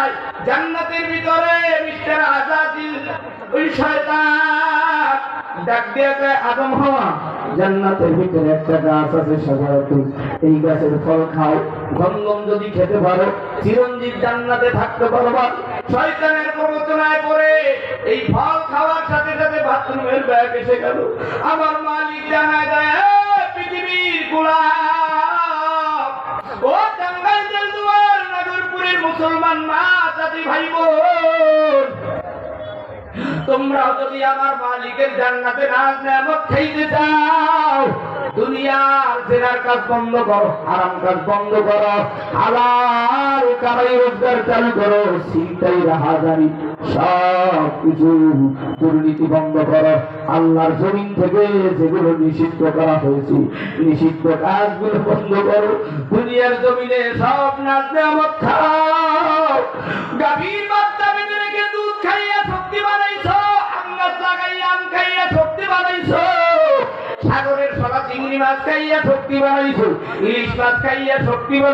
যায় জান্নাতের ভিতরে মিস্টার আজাদিল ওই শয়তান ডাক দিয়ে কয় আদম হওয়া জান্নাতের ভিতরে একটা গাছ আছে শাজারাতুল, এই গাছের ফল খাও, গন্ধম যদি খেতে পারো চিরঞ্জীব জান্নাতে থাকতে পারবা। শয়তানের প্রবচনায় পড়ে এই ফল খাওয়ার সাথে সাথে বাথরুমের ব্যাগ এসে গেল। আমার মালিক জানায় দেয় পৃথিবীর গোলাম, ও টাঙ্গাইল জেলদুয়ার নাগরপুরের মুসলমান মা জাতি ভাই বোন, তোমরাও যদি আমার মালিকের জান্নাতে নাজ নেয়ামত খাইতে চাও, দুনিয়ার জেনার কাজ বন্ধ করো, হারাম কাজ বন্ধ করো, হালাল কামাই রোজগার চালু করো, ছিনতাই রাহাজানি সব কিছু দুর্নীতি বন্ধ করো। আল্লাহর জমিন থেকে যেগুলো নিষিদ্ধ করা হয়েছে নিষিদ্ধ কাজগুলো বন্ধ করো। দুনিয়ার জমিনে সব নাজ নেয়ামত খাও, গাভীর বাচ্চা বেঁধে রেখে দুধ খাইয়া শক্তি বানাইছো, আঙ্গাস লাগাইয়া আম খাইয়া শক্তি বানাইছো, সাগরের সদা চিংড়ি মাছ খাইয়া শক্তি বানাইছো, ইলিশ মাছ খাইয়া শক্তি বানাইছো।